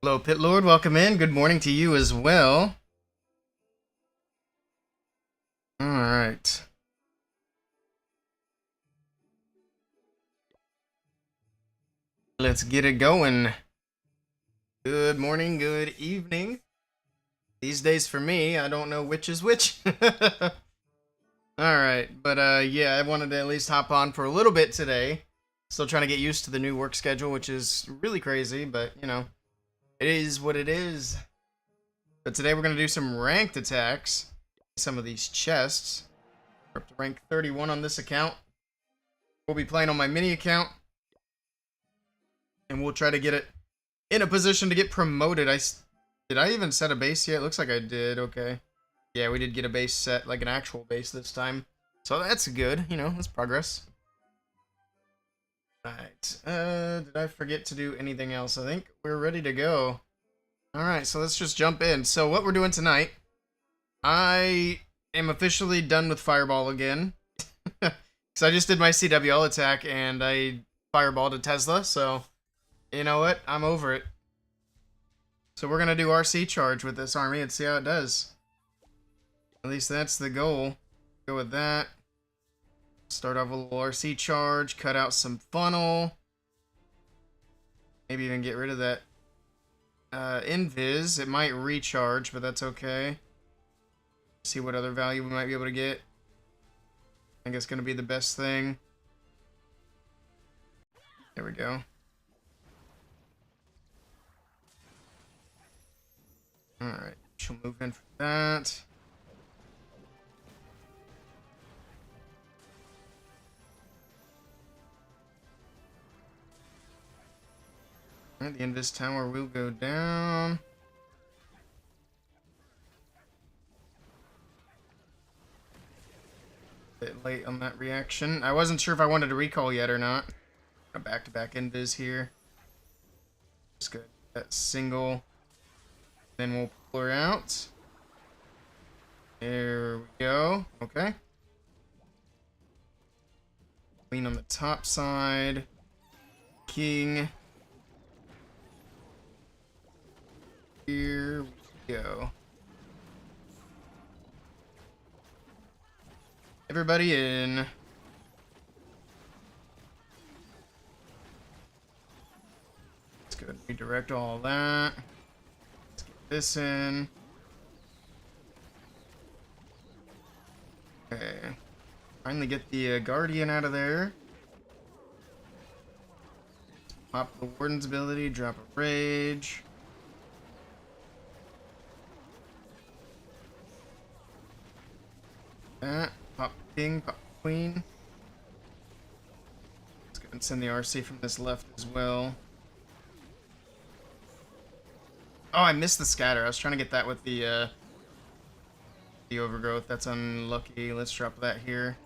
Hello, Pit Lord. Welcome in. Good morning to you as well. All right. Let's get it going. Good morning, good evening. These days for me, I don't know which is which. Alright, but yeah, I wanted to at least hop on for a little bit today. Still trying to get used to the new work schedule, which is really crazy, but, you know, it is what it is. But today we're going to do some ranked attacks. Some of these chests. We're up to rank 31 on this account. We'll be playing on my mini account. And we'll try to get it in a position to get promoted. Did I even set a base yet? Looks like I did. Okay. Yeah, we did get a base set, like an actual base this time. So that's good. You know, that's progress. Alright. Did I forget to do anything else? I think we're ready to go. Alright, so let's just jump in. So what we're doing tonight, I am officially done with Fireball again. Because I just did my CWL attack and I fireballed a Tesla, so you know what? I'm over it. So we're going to do RC charge with this army and see how it does. At least that's the goal. Go with that. Start off with a little RC charge, cut out some funnel. Maybe even get rid of that invis. It might recharge, but that's okay. See what other value we might be able to get. I think it's going to be the best thing. There we go. Alright, she'll move in for that. Alright, the invis tower will go down. Bit late on that reaction. I wasn't sure if I wanted to recall yet or not. A back-to-back invis here. Just good. That single. Then we'll pull her out. There we go. Okay. Queen on the top side. King. Here we go. Everybody in. Let's go and redirect all that. Let's get this in. Okay. Finally get the Guardian out of there. Pop the Warden's ability, drop a Rage. That. Pop King, pop Queen. Let's go and send the RC from this left as well. Oh, I missed the scatter. I was trying to get that with the overgrowth. That's unlucky. Let's drop that here.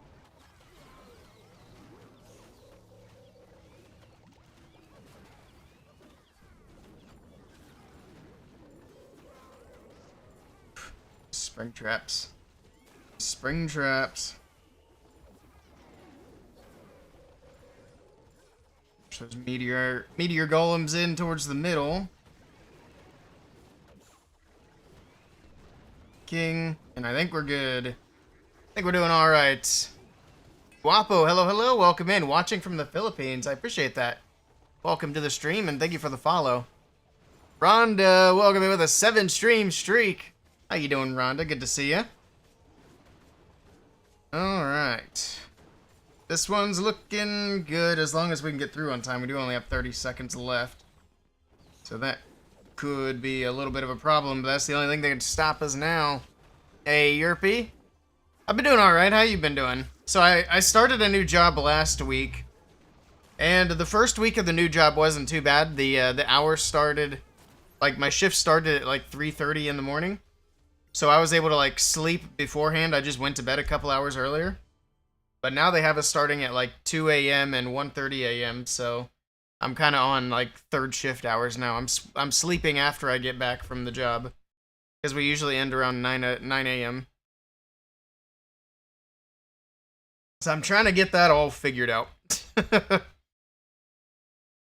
Spring traps. Spring traps. Push those meteor golems in towards the middle. King, and I think we're good. I think we're doing all right. Guapo, hello, welcome in. Watching from the Philippines, I appreciate that. Welcome to the stream, and thank you for the follow. Rhonda, welcome in with a 7-stream streak. How you doing, Rhonda? Good to see you. All right. This one's looking good as long as we can get through on time. We do only have 30 seconds left, so that could be a little bit of a problem, but that's the only thing that can stop us now. Hey, Yerpy. I've been doing alright. How you been doing? So I started a new job last week, and the first week of the new job wasn't too bad. The hours started, like, my shift started at like 3:30 in the morning, so I was able to like sleep beforehand. I just went to bed a couple hours earlier, but now they have us starting at like 2 a.m. and 1:30 a.m., so I'm kind of on like third shift hours now. I'm sleeping after I get back from the job, because we usually end around 9 a.m. So I'm trying to get that all figured out.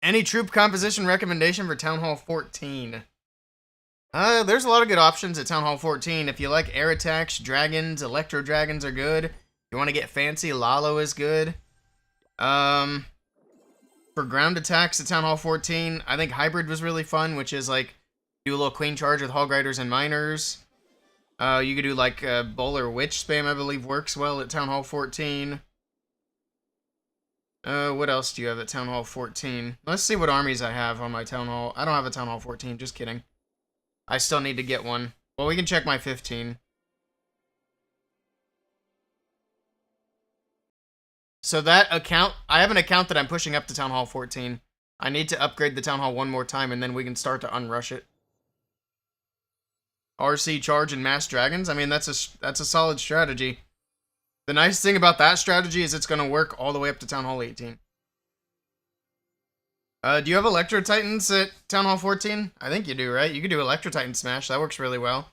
Any troop composition recommendation for Town Hall 14? There's a lot of good options at Town Hall 14. If you like air attacks, dragons, electro dragons are good. If you want to get fancy, Lalo is good. For ground attacks at Town Hall 14, I think Hybrid was really fun, which is like do a little Queen Charge with Hog Riders and Miners. You could do like Bowler Witch spam, I believe works well at Town Hall 14. What else do you have at Town Hall 14? Let's see what armies I have on my Town Hall. I don't have a Town Hall 14, just kidding. I still need to get one. Well, we can check my 15. So that account, I have an account that I'm pushing up to Town Hall 14. I need to upgrade the Town Hall one more time, and then we can start to unrush it. RC Charge and Mass Dragons, I mean, that's a solid strategy. The nice thing about that strategy is it's going to work all the way up to Town Hall 18. Do you have Electro Titans at Town Hall 14? I think you do, right? You could do Electro Titan Smash. That works really well.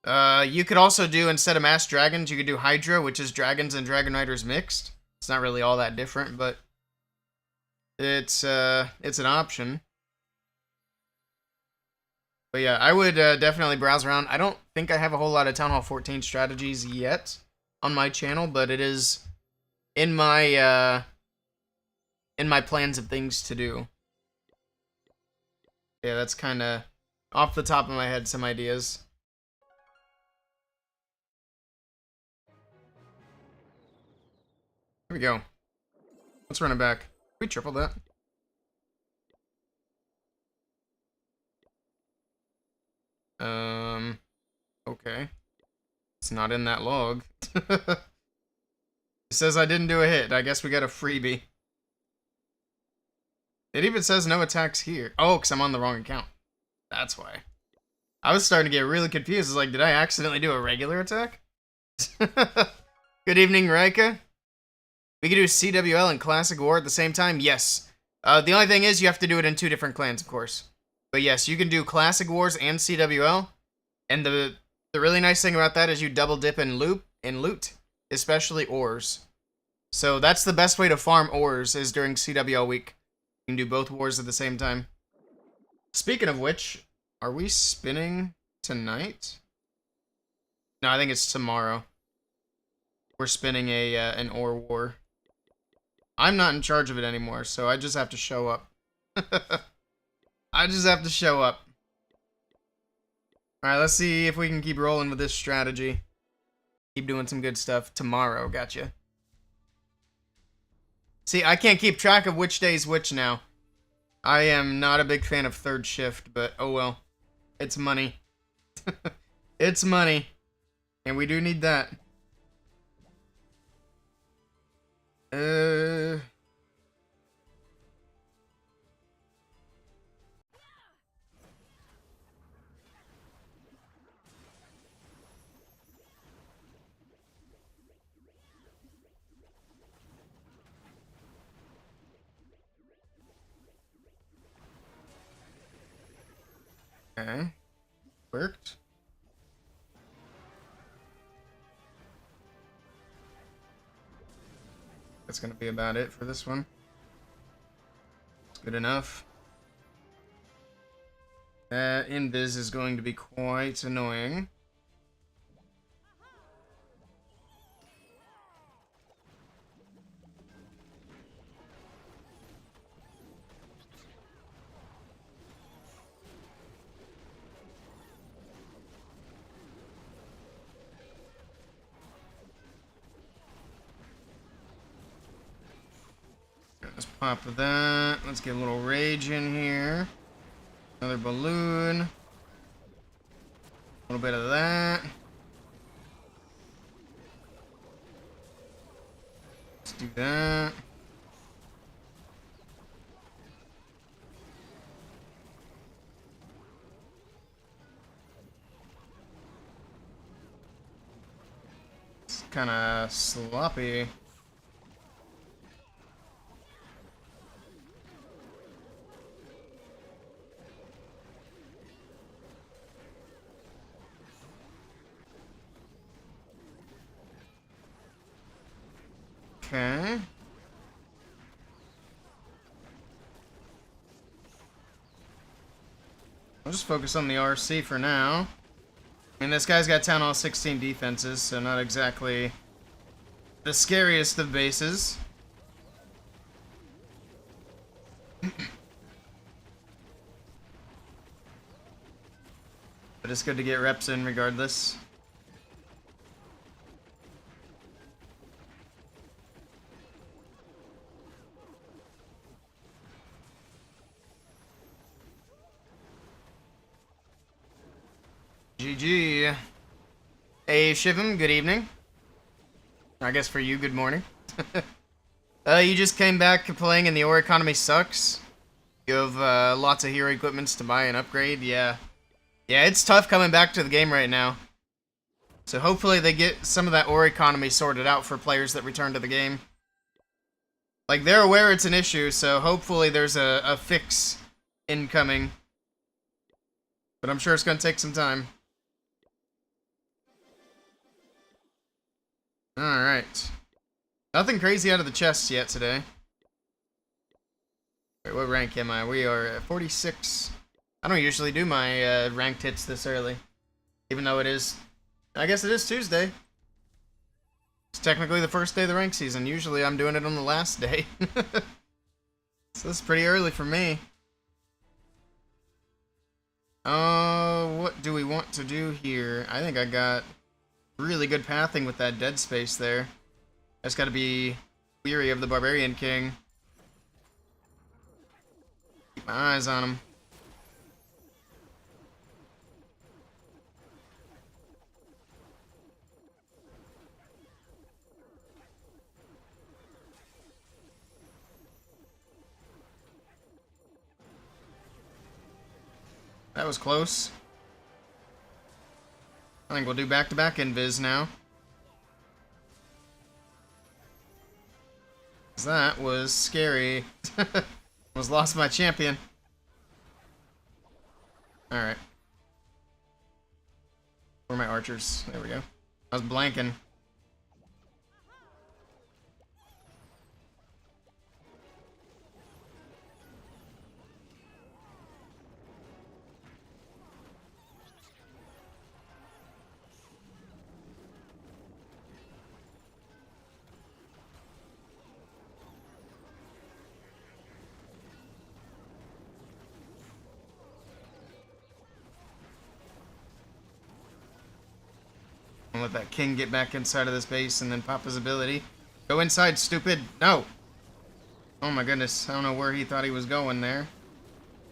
You could also do, instead of Mass Dragons, you could do Hydra, which is Dragons and Dragon Riders mixed. It's not really all that different, but it's an option. But yeah, I would definitely browse around. I don't think I have a whole lot of Town Hall 14 strategies yet on my channel, but it is in my plans of things to do. Yeah, that's kind of off the top of my head, some ideas. Here we go. Let's run it back. We tripled that. Okay. It's not in that log. It says I didn't do a hit. I guess we got a freebie. It even says no attacks here. Oh, because I'm on the wrong account. That's why. I was starting to get really confused. It's like, did I accidentally do a regular attack? Good evening, Raika. We can do CWL and Classic War at the same time? Yes. The only thing is you have to do it in 2 different clans, of course. But yes, you can do Classic Wars and CWL. And the really nice thing about that is you double dip and loot, especially ores. So that's the best way to farm ores is during CWL week. You can do both wars at the same time. Speaking of which, are we spinning tonight? No, I think it's tomorrow. We're spinning an ore war. I'm not in charge of it anymore, so I just have to show up. I just have to show up. Alright, let's see if we can keep rolling with this strategy. Keep doing some good stuff. Tomorrow, gotcha. See, I can't keep track of which day's which now. I am not a big fan of third shift, but oh well. It's money. It's money. And we do need that. Okay. Worked. That's gonna be about it for this one. It's good enough. That invis is going to be quite annoying. Let's pop that. Let's get a little rage in here. Another balloon. A little bit of that. Let's do that. It's kind of sloppy. Okay. I'll just focus on the RC for now. I mean, this guy's got Town Hall 16 defenses, so not exactly the scariest of bases. But it's good to get reps in regardless. GG. Hey, Shivam, good evening. I guess for you, good morning. You just came back playing and the ore economy sucks? You have lots of hero equipments to buy and upgrade? Yeah. Yeah, it's tough coming back to the game right now. So hopefully they get some of that ore economy sorted out for players that return to the game. Like, they're aware it's an issue, so hopefully there's a fix incoming. But I'm sure it's going to take some time. Alright. Nothing crazy out of the chests yet today. Wait, what rank am I? We are at 46. I don't usually do my ranked hits this early. Even though it is... I guess it is Tuesday. It's technically the first day of the rank season. Usually I'm doing it on the last day. So this is pretty early for me. What do we want to do here? I think I got really good pathing with that dead space there. I just gotta be weary of the Barbarian King. Keep my eyes on him. That was close. I think we'll do back-to-back invis now. That was scary. Almost lost my champion. Alright. Where are my archers? There we go. I was blanking. Let that king get back inside of this base and then pop his ability. Go inside, stupid! No! Oh my goodness, I don't know where he thought he was going there.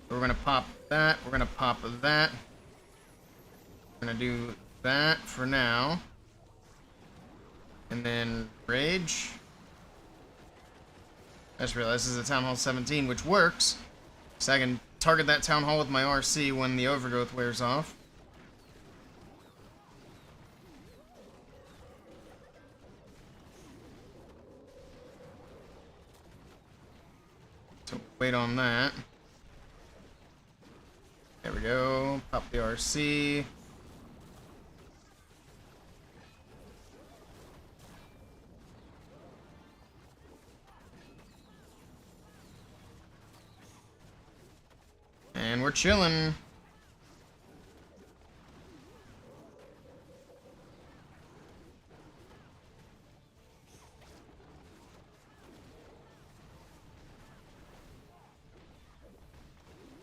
We're gonna pop that, we're gonna pop that. We're gonna do that for now. And then rage. I just realized this is a Town Hall 17, which works. So I can target that Town Hall with my RC when the overgrowth wears off. So wait on that. There we go. Pop the RC. And we're chilling.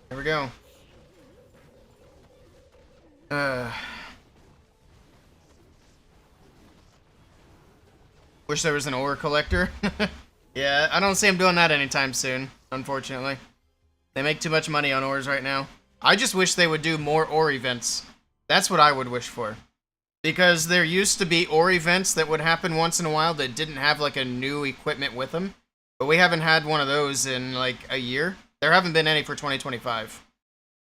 There we go. Wish there was an ore collector. Yeah, I don't see him doing that anytime soon, unfortunately. They make too much money on ores right now. I just wish they would do more ore events. That's what I would wish for. Because there used to be ore events that would happen once in a while that didn't have like a new equipment with them. But we haven't had one of those in like a year. There haven't been any for 2025.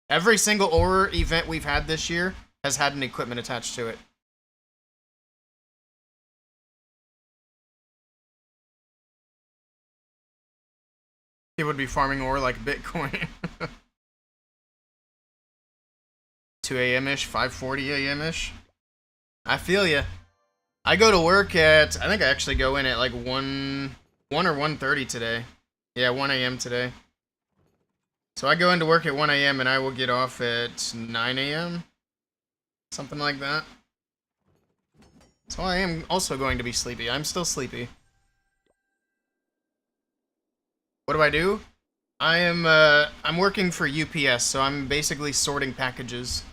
Every single ore event we've had this year has had an equipment attached to it. He would be farming ore like Bitcoin. 2 a.m.-ish, 5:40 a.m.-ish. I feel ya. I go to work at, I think I actually go in at like 1 or 1:30 today. Yeah, 1 a.m. today. So I go into work at 1 a.m. and I will get off at 9 a.m. Something like that. So I am also going to be sleepy. I'm still sleepy. What do I do? I'm working for UPS, so I'm basically sorting packages.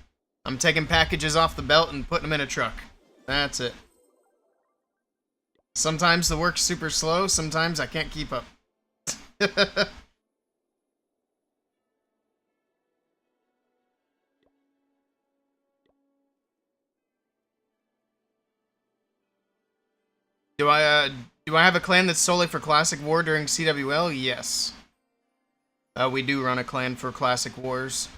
I'm taking packages off the belt and putting them in a truck. That's it. Sometimes the work's super slow, sometimes I can't keep up. Do I have a clan that's solely for Classic War during CWL? Yes. We do run a clan for Classic Wars.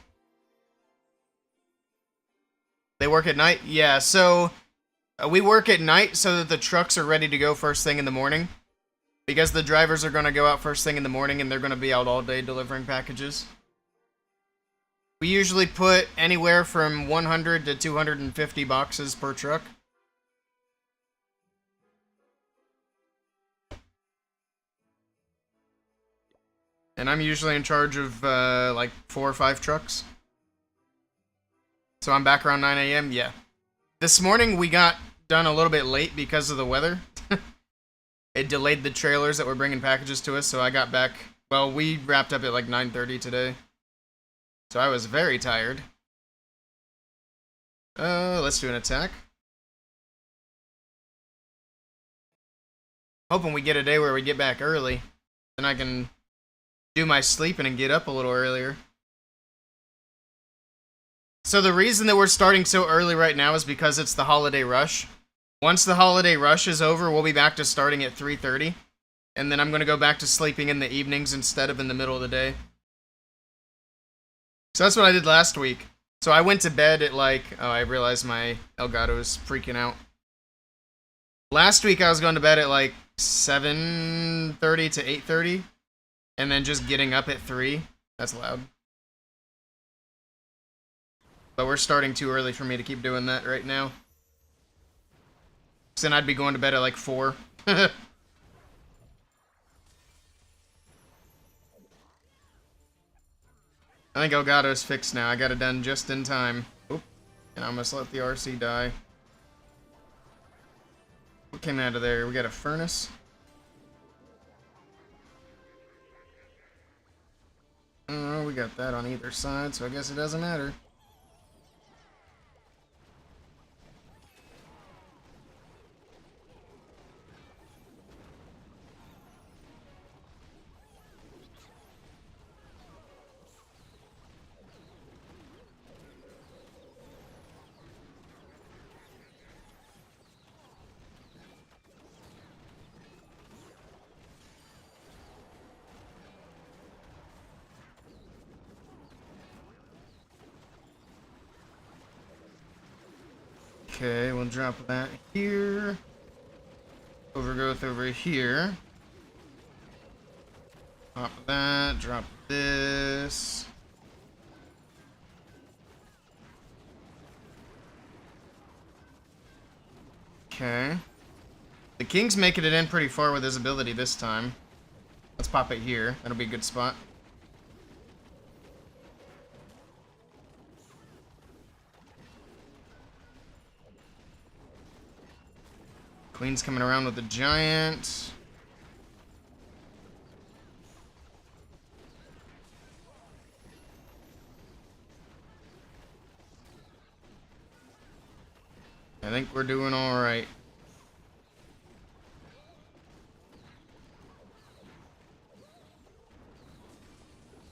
They work at night? Yeah, so we work at night so that the trucks are ready to go first thing in the morning. Because the drivers are going to go out first thing in the morning and they're going to be out all day delivering packages. We usually put anywhere from 100 to 250 boxes per truck. And I'm usually in charge of like 4 or 5 trucks. So I'm back around 9 a.m. Yeah. This morning we got done a little bit late because of the weather. It delayed the trailers that were bringing packages to us, so I got back. Well, we wrapped up at like 9:30 today. So I was very tired. Let's do an attack. Hoping we get a day where we get back early. Then I can do my sleeping and get up a little earlier. So the reason that we're starting so early right now is because it's the holiday rush. Once the holiday rush is over, we'll be back to starting at 3:30. And then I'm going to go back to sleeping in the evenings instead of in the middle of the day. So that's what I did last week. So I went to bed at like... Oh, I realized my Elgato is freaking out. Last week I was going to bed at like 7:30 to 8:30. And then just getting up at 3. That's loud. But we're starting too early for me to keep doing that right now. So then I'd be going to bed at like 4. I think Elgato's fixed now. I got it done just in time. Oop. And I almost let the RC die. What came out of there? We got a furnace. Oh, we got that on either side, so I guess it doesn't matter. Okay, we'll drop that here. Overgrowth over here. Drop that, drop this. Okay. The King's making it in pretty far with his ability this time. Let's pop it here. That'll be a good spot. Queen's coming around with the giant. I think we're doing all right.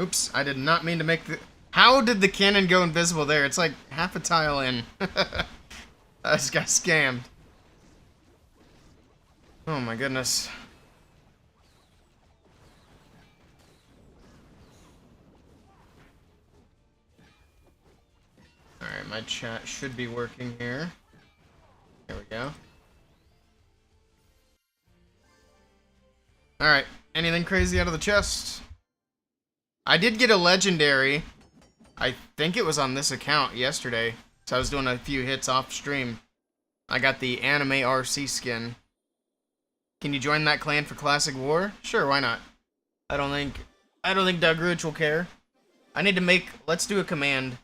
Oops, I did not mean to make the... How did the cannon go invisible there? It's like half a tile in. I just got scammed. Oh my goodness. Alright, my chat should be working here. There we go. Alright, anything crazy out of the chest? I did get a legendary. I think it was on this account yesterday. So I was doing a few hits off stream. I got the anime RC skin. Can you join that clan for Classic War? Sure, why not? I don't think Doug Rooch will care. I need to make... Let's do a command.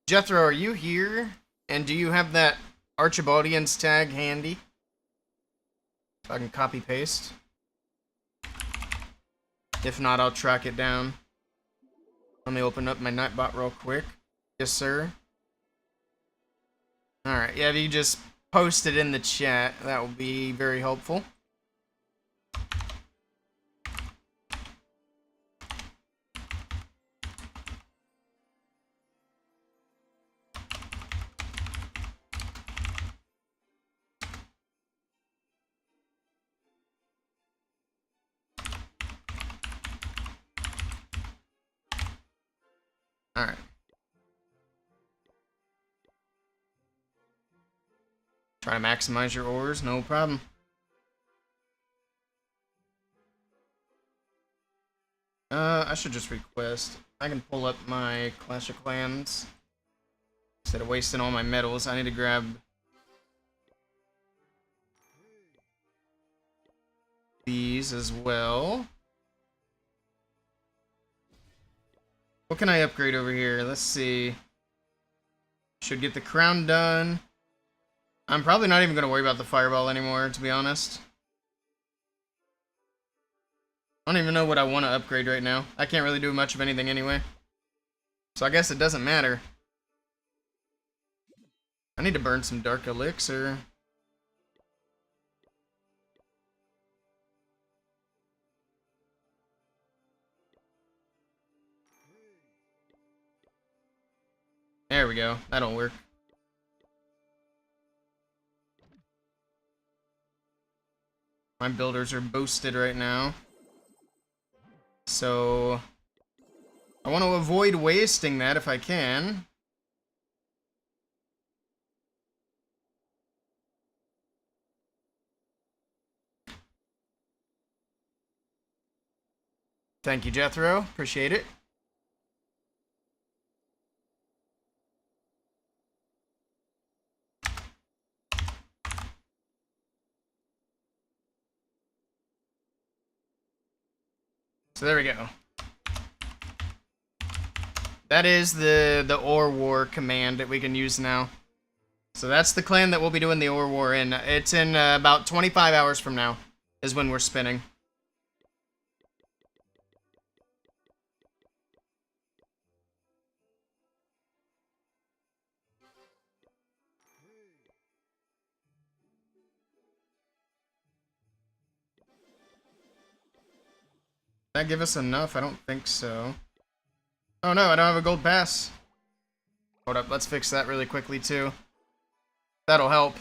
Jethro, are you here? And do you have that Archibaldians tag handy? So I can copy paste. If not, I'll track it down. Let me open up my Nightbot real quick. Yes, sir. Alright, yeah, if you just post it in the chat, that will be very helpful. Alright. Try to maximize your ores, no problem. I should just request. I can pull up my Clash of Clans. Instead of wasting all my medals, I need to grab these as well. What can I upgrade over here? Let's see. Should get the crown done. I'm probably not even going to worry about the fireball anymore, to be honest. I don't even know what I want to upgrade right now. I can't really do much of anything anyway. So I guess it doesn't matter. I need to burn some dark elixir. There we go. That'll work. My builders are boosted right now. So I want to avoid wasting that if I can. Thank you, Jethro. Appreciate it. So there we go. That is the Ore War command that we can use now. So that's the clan that we'll be doing the Ore War in. It's in about 25 hours from now is when we're spinning. That give us enough? I don't think so. Oh no, I don't have a gold pass. Hold up, let's fix that really quickly too. That'll help.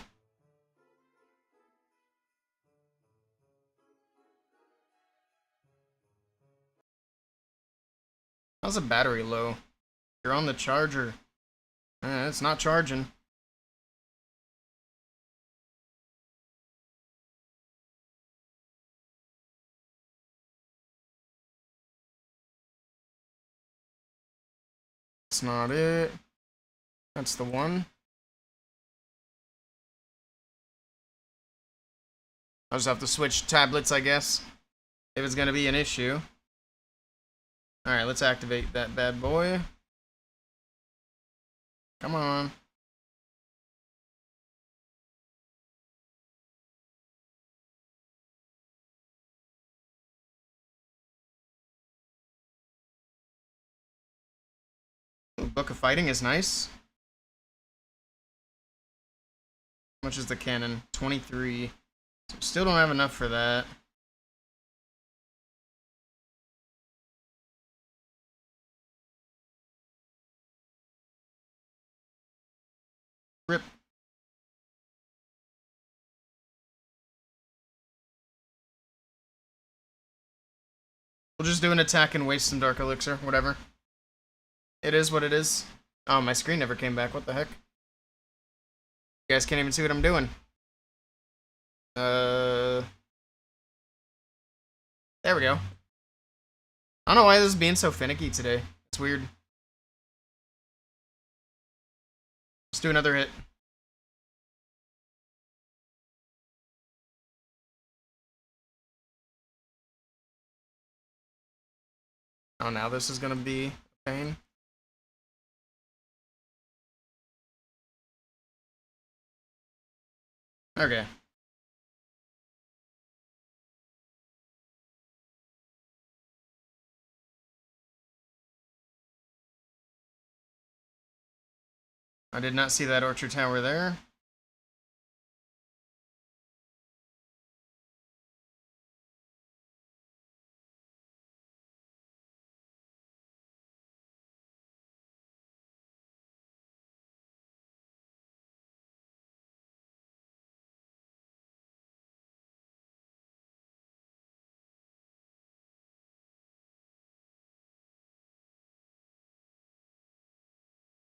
How's the battery low? You're on the charger. It's not charging. That's not it. That's the one. I'll just have to switch tablets, I guess, if it's gonna be an issue. Alright, let's activate that bad boy. Come on. Ooh, Book of Fighting is nice. How much is the cannon? 23. So still don't have enough for that. Rip. We'll just do an attack and waste some Dark Elixir, whatever. It is what it is. Oh, my screen never came back. What the heck? You guys can't even see what I'm doing. There we go. I don't know why this is being so finicky today. It's weird. Let's do another hit. Oh, now this is gonna be a pain. Okay. I did not see that orchard tower there.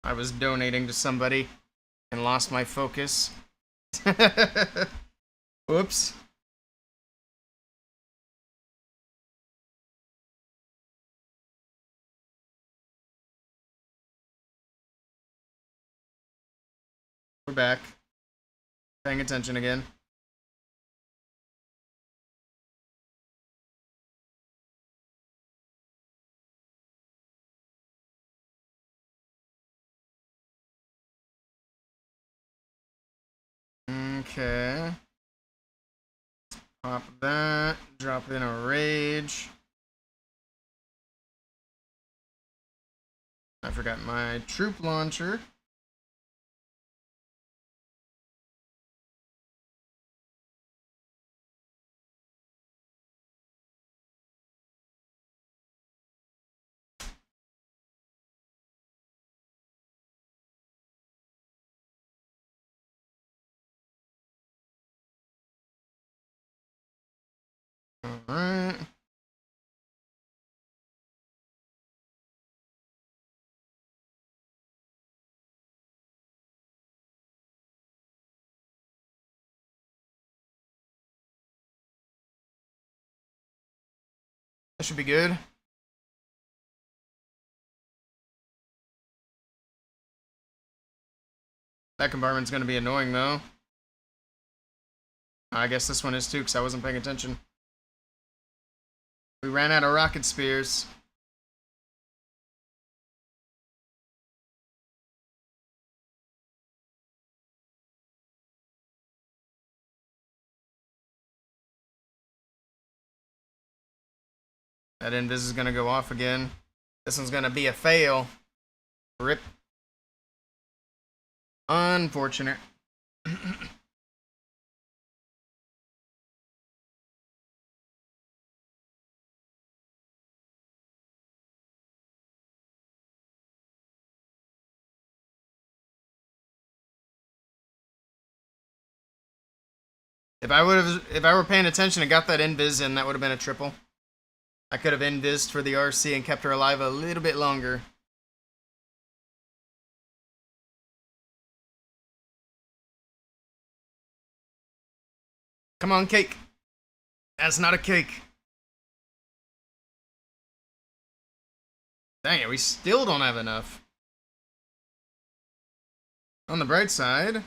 I was donating to somebody and lost my focus. Whoops. We're back. Paying attention again. Okay. Pop that. Drop in a rage. I forgot my troop launcher. Alright. That should be good. That compartment's gonna be annoying though. I guess this one is too, because I wasn't paying attention. We ran out of rocket spears. That invis is gonna go off again. This one's gonna be a fail. Rip. Unfortunate. If I were paying attention and got that invis in, that would have been a triple. I could have invised for the RC and kept her alive a little bit longer. Come on, cake. That's not a cake. Dang it, we still don't have enough. On the bright side,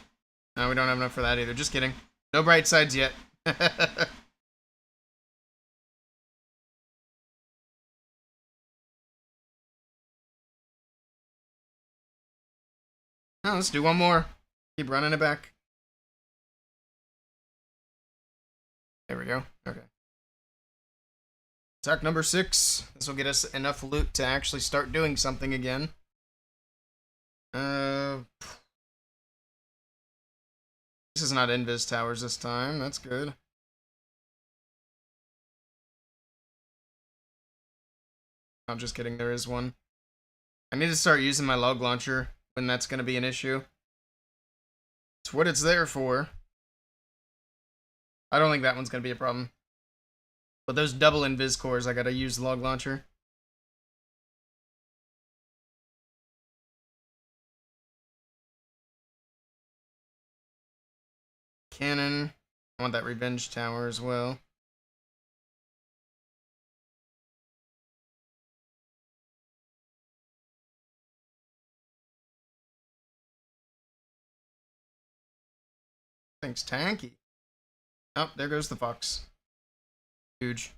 no, we don't have enough for that either. Just kidding. No bright sides yet. No, let's do one more. Keep running it back. There we go. Okay. Attack number 6. This will get us enough loot to actually start doing something again. This is not invis towers this time. That's good. I'm just kidding. There is one. I need to start using my log launcher when that's going to be an issue. It's what it's there for. I don't think that one's going to be a problem. But those double invis cores, I got to use the log launcher. Cannon. I want that revenge tower as well. Thanks, tanky. Oh, there goes the fox. Huge.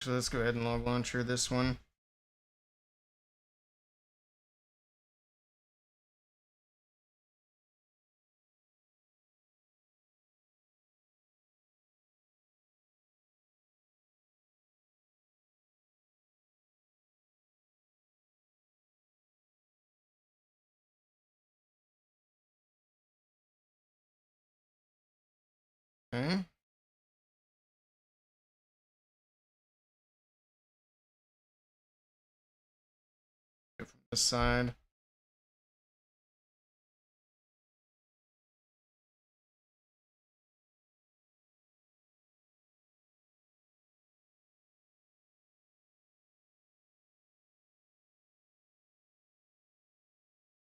So let's go ahead and log launcher this one. Okay. Go from this side.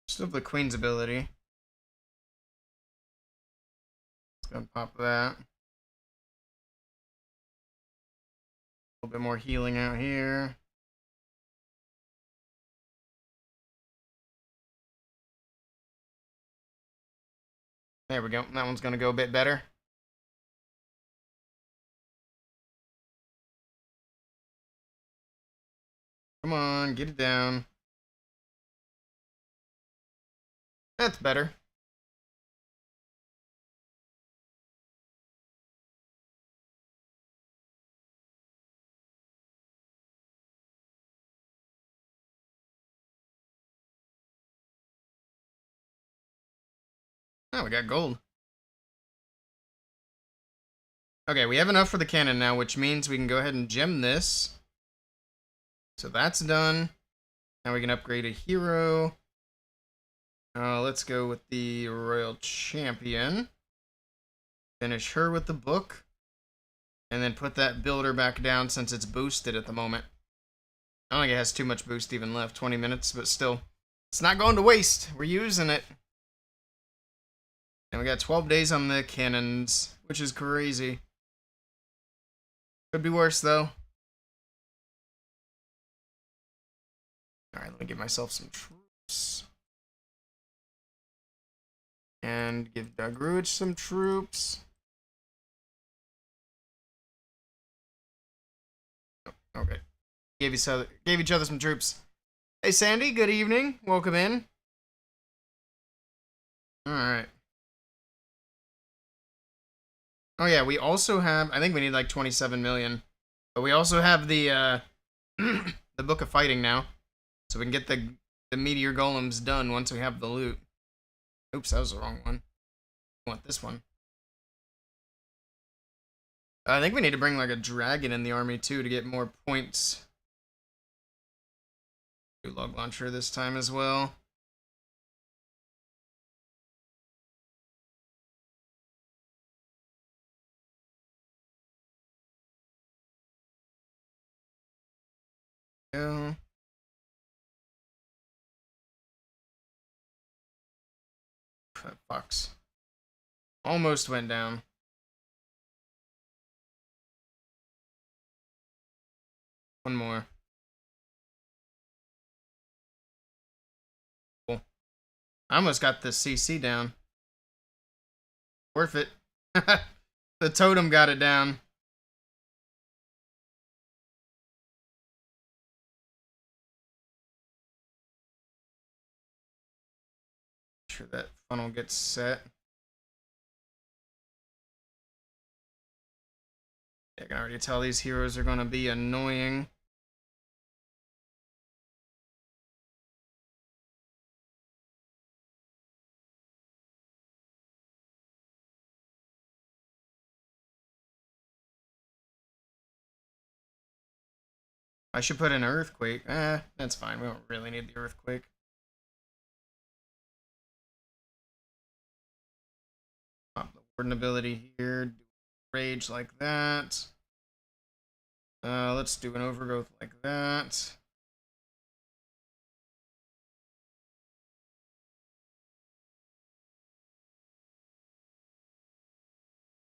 Still have the Queen's ability. Let's go and pop that. A little bit more healing out here. There we go. That one's going to go a bit better. Come on, get it down. That's better. Oh, we got gold. Okay, we have enough for the cannon now, which means we can go ahead and gem this. So that's done. Now we can upgrade a hero. Let's go with the Royal Champion. Finish her with the book. And then put that builder back down since it's boosted at the moment. I don't think it has too much boost even left. 20 minutes, but still. It's not going to waste. We're using it. And we got 12 days on the cannons, which is crazy. Could be worse, though. Alright, let me give myself some troops. And give Dagruich some troops. Okay. Gave each other some troops. Hey, Sandy, good evening. Welcome in. Alright. Oh, yeah, we also have... I think we need like 27 million. But we also have the, the Book of Fighting now. So we can get the Meteor Golems done once we have the loot. Oops, that was the wrong one. I want this one. I think we need to bring like a dragon in the army too to get more points. Do log launcher this time as well. Go. Fox. Almost went down. One more. Cool. I almost got the CC down. Worth it. The totem got it down. Sure that funnel gets set. I can already tell these heroes are going to be annoying. I should put in an earthquake. That's fine. We don't really need the earthquake. Pop the warden ability here. Do rage like that. Let's do an overgrowth like that.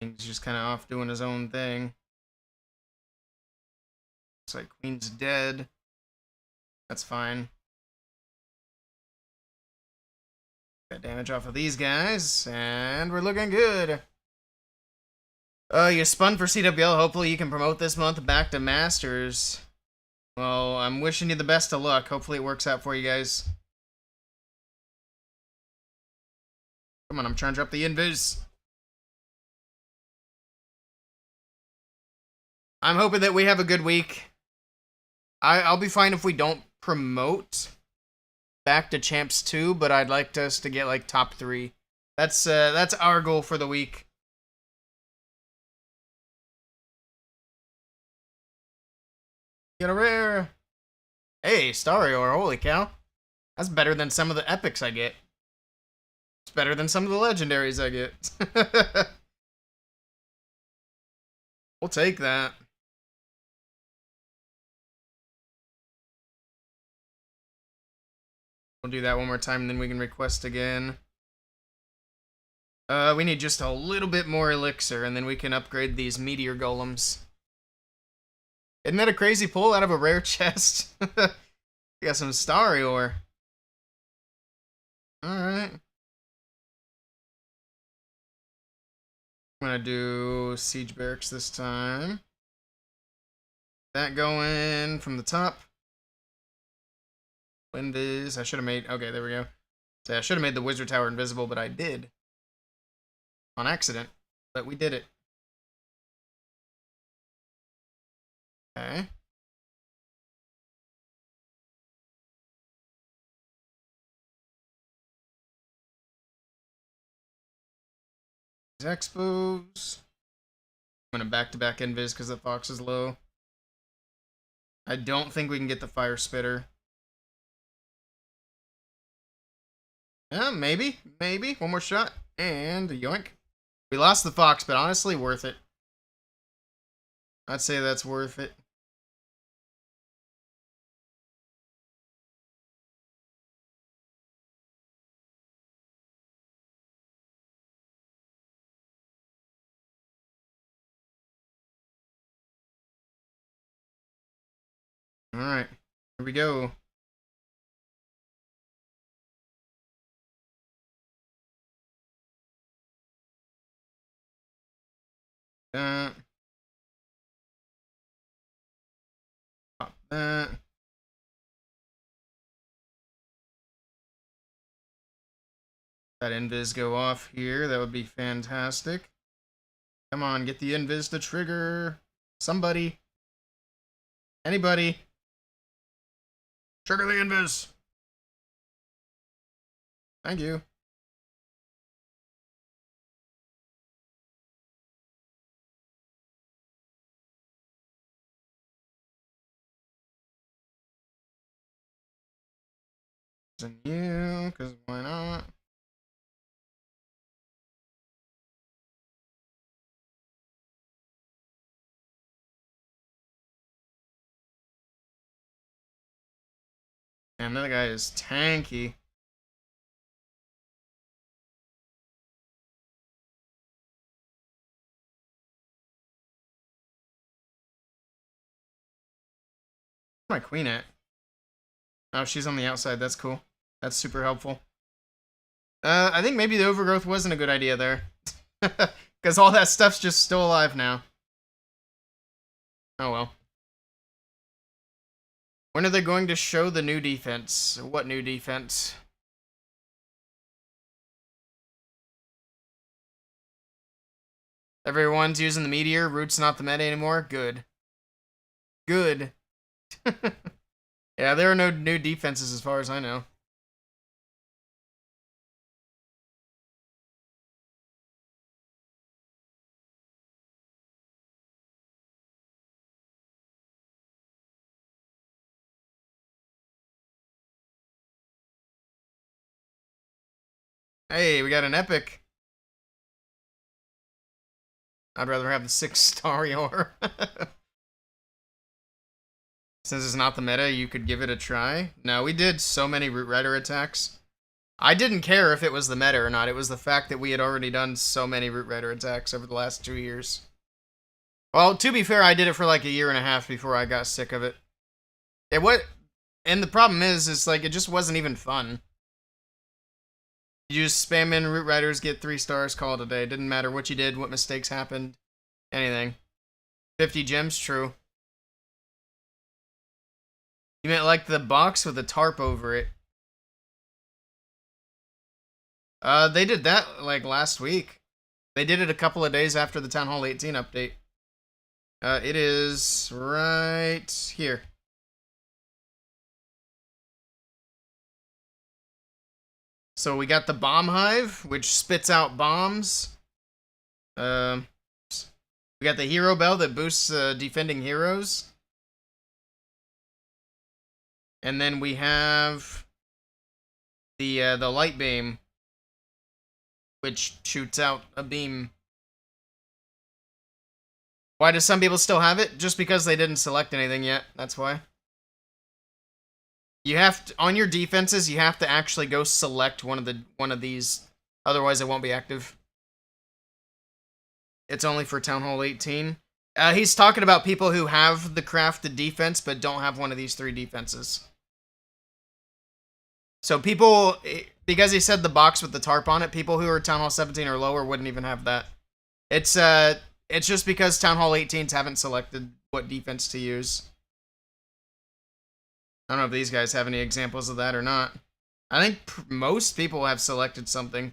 He's just kind of off doing his own thing. Looks like Queen's dead. That's fine. Got damage off of these guys, and we're looking good. You spun for CWL. Hopefully you can promote this month back to Masters. Well, I'm wishing you the best of luck. Hopefully it works out for you guys. Come on, I'm trying to drop the invis. I'm hoping that we have a good week. I'll be fine if we don't promote back to Champs 2, but I'd like us to get like top 3. That's our goal for the week. Get a rare. Hey, Stario, holy cow. That's better than some of the epics I get. It's better than some of the legendaries I get. We'll take that. We'll do that one more time, and then we can request again. We need just a little bit more elixir, and then we can upgrade these meteor golems. Isn't that a crazy pull out of a rare chest? We got some starry ore. Alright. I'm gonna do siege barracks this time. That going from the top. Invis. I should have made... Okay, there we go. So I should have made the wizard tower invisible, but I did. On accident. But we did it. Okay. Expos. I'm gonna back-to-back invis because the fox is low. I don't think we can get the fire spitter. Yeah, maybe. Maybe. One more shot. And yoink. We lost the fox, but honestly, worth it. I'd say that's worth it. Alright. Here we go. Pop that. That invis go off here. That would be fantastic. Come on, get the invis to trigger. Somebody. Anybody. Trigger the invis. Thank you. And you, because why not? And that guy is tanky. Where's my queen at? Oh, she's on the outside. That's cool. That's super helpful. I think maybe the overgrowth wasn't a good idea there. Because all that stuff's just still alive now. Oh well. When are they going to show the new defense? What new defense? Everyone's using the meteor. Root's not the meta anymore. Good. Good. Yeah, there are no new defenses as far as I know. Hey, we got an epic. I'd rather have the 6-star ore. Since it's not the meta, you could give it a try. No, we did so many Root Rider attacks. I didn't care if it was the meta or not. It was the fact that we had already done so many Root Rider attacks over the last 2 years. Well, to be fair, I did it for like a year and a half before I got sick of it. And the problem is like, it just wasn't even fun. You just spam in Root Riders, get 3 stars, call it a day. Didn't matter what you did, what mistakes happened. Anything. 50 gems, true. You meant like the box with the tarp over it. They did that like last week. They did it a couple of days after the Town Hall 18 update. It is right here. So we got the bomb hive, which spits out bombs. We got the hero bell that boosts defending heroes. And then we have the light beam, which shoots out a beam. Why do some people still have it? Just because they didn't select anything yet. That's why. You have to, on your defenses, you have to actually go select one of these. Otherwise, it won't be active. It's only for Town Hall 18. He's talking about people who have the crafted defense but don't have one of these 3 defenses. So people, because he said the box with the tarp on it, people who are Town Hall 17 or lower wouldn't even have that. It's just because Town Hall 18s haven't selected what defense to use. I don't know if these guys have any examples of that or not. I think most people have selected something.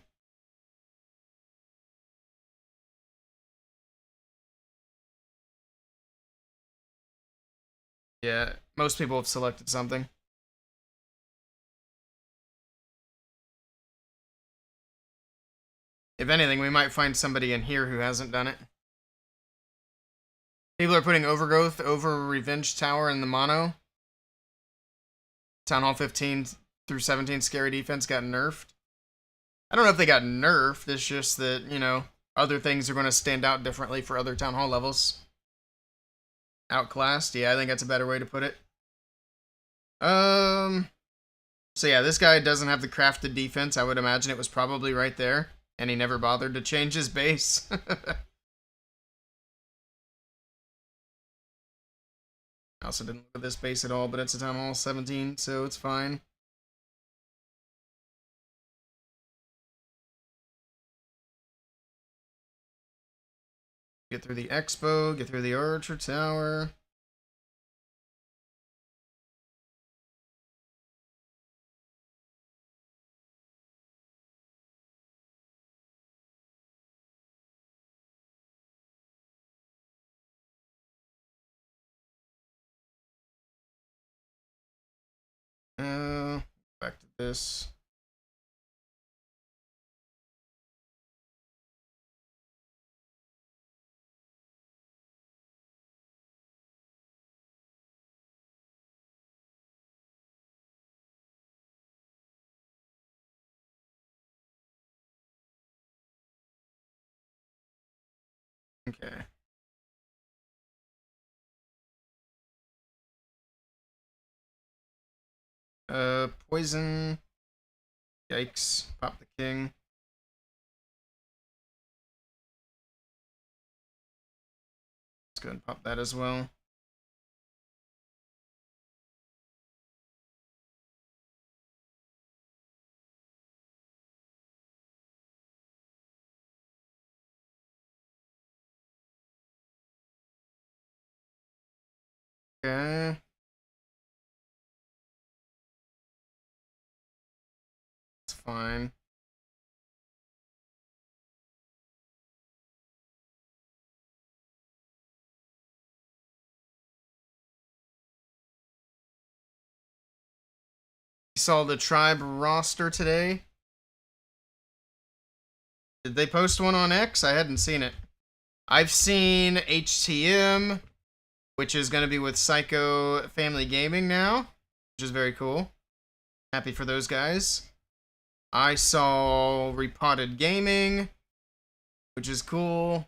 Yeah, most people have selected something. If anything, we might find somebody in here who hasn't done it. People are putting Overgrowth over Revenge Tower in the mono. Town Hall 15 through 17 scary defense got nerfed. I don't know if they got nerfed, it's just that, you know, other things are going to stand out differently for other Town Hall levels. Outclassed, yeah, I think that's a better way to put it. So yeah, this guy doesn't have the crafted defense. I would imagine it was probably right there. And he never bothered to change his base. I also didn't look at this base at all, but it's a Town Hall 17, so it's fine. Get through the Expo, get through the Archer Tower. Back to this. Okay. Poison. Yikes. Pop the king. Let's go ahead and pop that as well. Okay. It's fine. You saw the tribe roster today? Did they post one on X? I hadn't seen it. I've seen HTM, which is going to be with Psycho Family Gaming now, which is very cool. Happy for those guys. I saw Repotted Gaming, which is cool.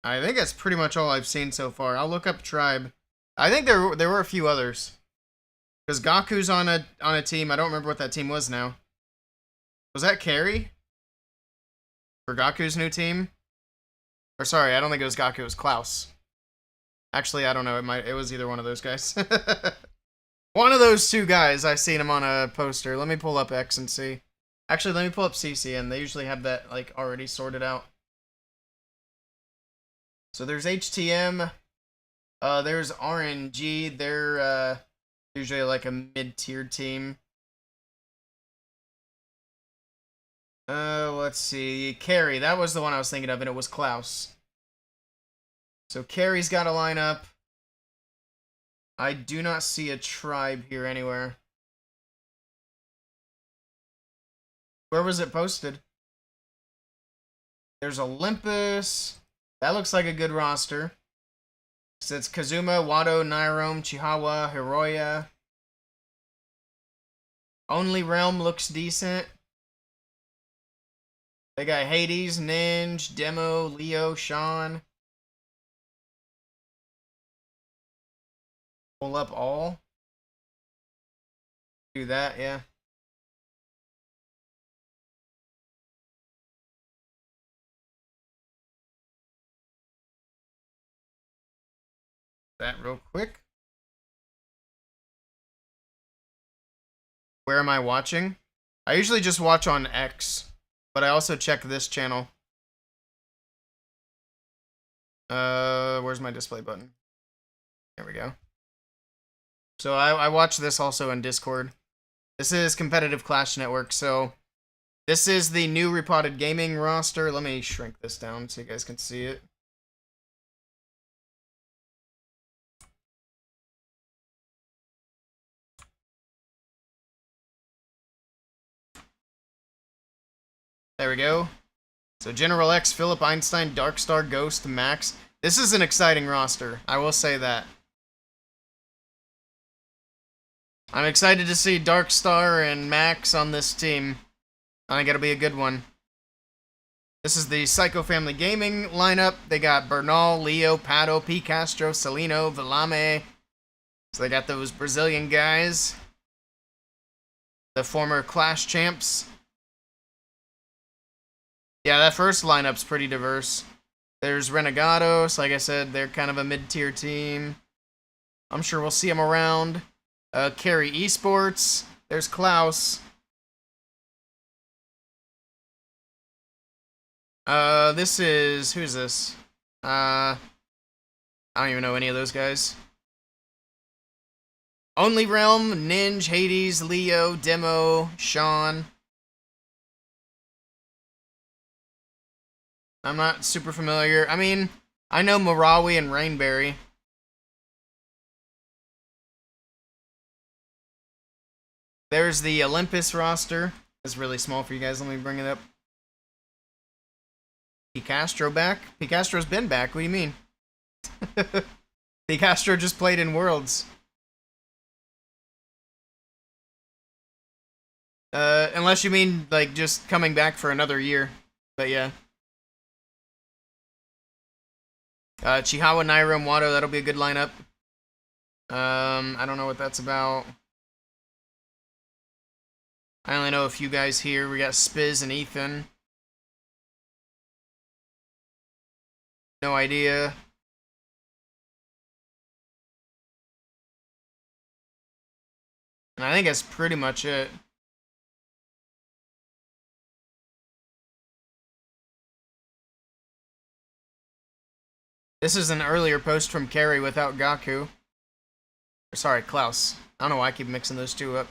I think that's pretty much all I've seen so far. I'll look up Tribe. I think there were a few others. Because Gaku's on a team. I don't remember what that team was now. Was that Carrie? For Gaku's new team? Or sorry, I don't think it was Gaku, it was Klaus. Actually, I don't know. It was either one of those guys. One of those 2 guys, I've seen him on a poster. Let me pull up X and see. Actually, let me pull up CC, and they usually have that like already sorted out. So there's HTM. There's RNG. They're usually like a mid-tier team. Let's see. Carry. That was the one I was thinking of, and it was Klaus. So Carry's got a lineup. I do not see a tribe here anywhere. Where was it posted? There's Olympus. That looks like a good roster. So it's Kazuma, Wado, Nyrome, Chihawa, Hiroya. Only Realm looks decent. They got Hades, Ninja, Demo, Leo, Sean. Pull up all. Do that, yeah. That real quick. Where am I watching? I usually just watch on X, but I also check this channel. Where's my display button? There we go. So I watch this also in Discord. This is Competitive Clash Network, so this is the new Repotted Gaming roster. Let me shrink this down so you guys can see it. There we go. So General X, Philip Einstein, Darkstar, Ghost, Max. This is an exciting roster. I will say that. I'm excited to see Darkstar and Max on this team. I think it'll be a good one. This is the Psycho Family Gaming lineup. They got Bernal, Leo, Pato, P. Castro, Celino, Villame. So they got those Brazilian guys. The former Clash champs. Yeah, that first lineup's pretty diverse. There's Renegados. Like I said, they're kind of a mid-tier team. I'm sure we'll see them around. Carry Esports. There's Klaus. This is... Who's this? I don't even know any of those guys. Only Realm, Ninja, Hades, Leo, Demo, Sean. I'm not super familiar. I mean, I know Marawi and Rainberry. There's the Olympus roster. It's really small for you guys. Let me bring it up. Picastro back? Picastro's been back. What do you mean? Picastro just played in Worlds. Unless you mean, like, just coming back for another year. But yeah. Chihawa, Nyrome, Wado, that'll be a good lineup. I don't know what that's about. I only know a few guys here. We got Spiz and Ethan. No idea. And I think that's pretty much it. This is an earlier post from Carey without Gaku. Sorry, Klaus. I don't know why I keep mixing those two up.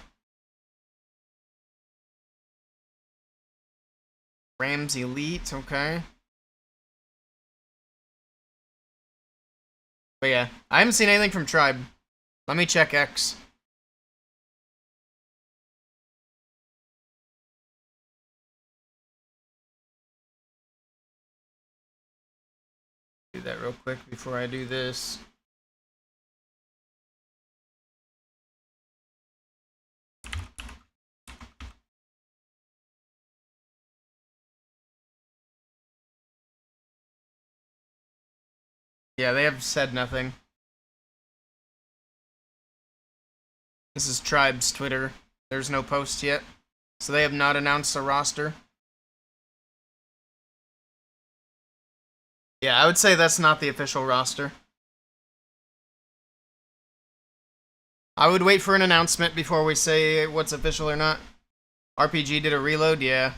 Rams Elite, okay. But yeah, I haven't seen anything from Tribe. Let me check X. Do that real quick before I do this. Yeah, they have said nothing. This is Tribe's Twitter. There's no post yet. So they have not announced a roster. Yeah, I would say that's not the official roster. I would wait for an announcement before we say what's official or not. RPG did a reload, yeah.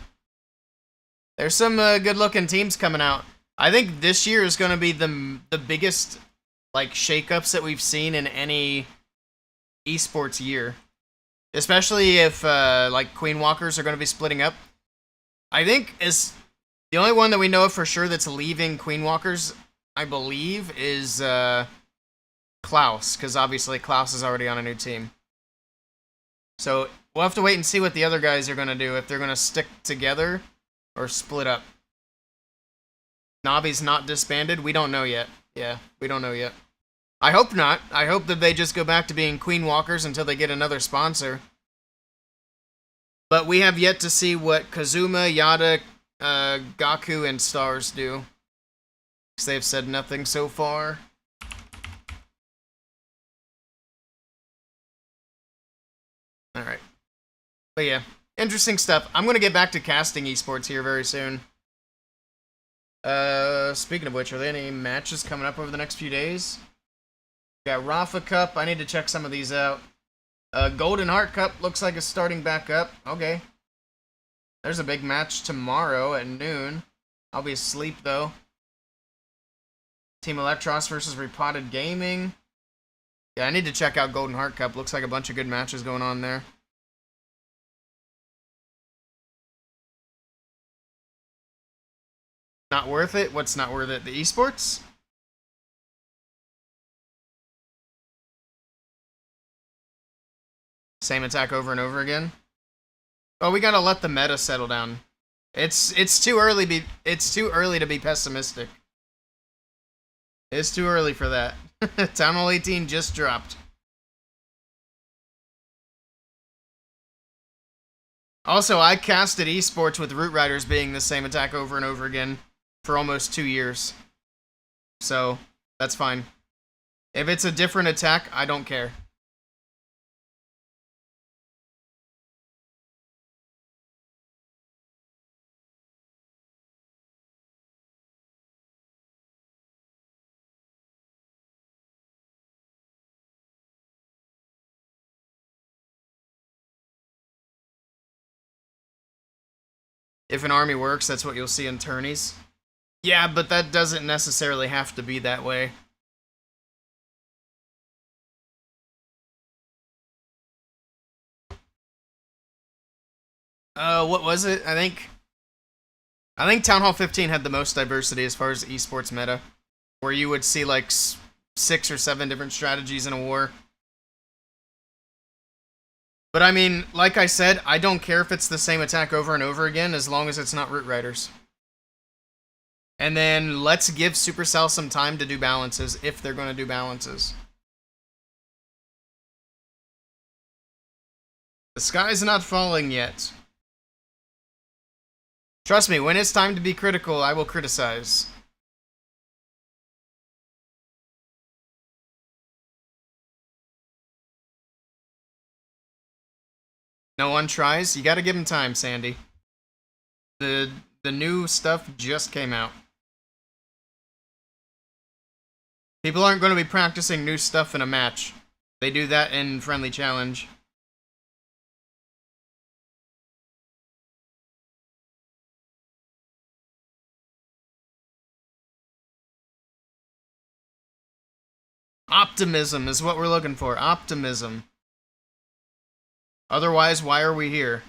There's some good-looking teams coming out. I think this year is going to be the biggest like shakeups that we've seen in any esports year, especially if like Queen Walkers are going to be splitting up. I think is the only one that we know for sure that's leaving Queen Walkers, I believe, is Klaus, because obviously Klaus is already on a new team. So we'll have to wait and see what the other guys are going to do, if they're going to stick together or split up. Navi's not disbanded? We don't know yet. Yeah, we don't know yet. I hope not. I hope that they just go back to being Queen Walkers until they get another sponsor. But we have yet to see what Kazuma, Yada, Gaku, and Stars do. Because they've said nothing so far. Alright. But yeah, interesting stuff. I'm going to get back to casting esports here very soon. Speaking of which, are there any matches coming up over the next few days? We got Rafa Cup. I need to check some of these out. Golden Heart Cup looks like it's starting back up. Okay. There's a big match tomorrow at noon. I'll be asleep, though. Team Electros versus Repotted Gaming. Yeah, I need to check out Golden Heart Cup. Looks like a bunch of good matches going on there. Not worth it? What's not worth it? The esports? Same attack over and over again? Oh, we gotta let the meta settle down. It's too early to be pessimistic. It's too early for that. Town Hall 18 just dropped. Also, I casted esports with Root Riders being the same attack over and over again for almost 2 years. So, that's fine. If it's a different attack, I don't care. If an army works, that's what you'll see in tourneys. Yeah, but that doesn't necessarily have to be that way. What was it? I think Town Hall 15 had the most diversity as far as esports meta, where you would see like 6 or 7 different strategies in a war. But I mean, like I said, I don't care if it's the same attack over and over again, as long as it's not Root Riders. And then let's give Supercell some time to do balances, if they're going to do balances. The sky's not falling yet. Trust me, when it's time to be critical, I will criticize. No one tries? You gotta give him time, Sandy. The new stuff just came out. People aren't going to be practicing new stuff in a match. They do that in Friendly Challenge. Optimism is what we're looking for. Optimism. Otherwise, why are we here?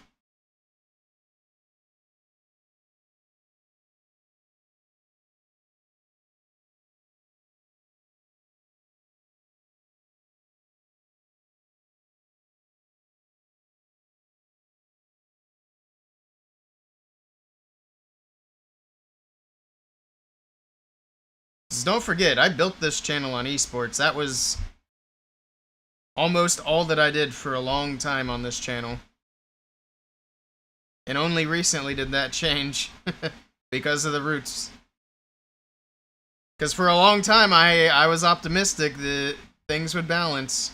Don't forget, I built this channel on esports. That was almost all that I did for a long time on this channel. And only recently did that change because of the roots. Because for a long time, I was optimistic that things would balance.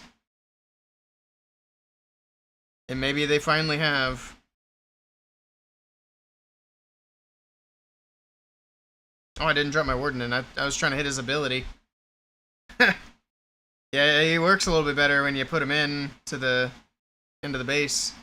And maybe they finally have. Oh, I didn't drop my Warden, I was trying to hit his ability. Yeah, he works a little bit better when you put him into the base.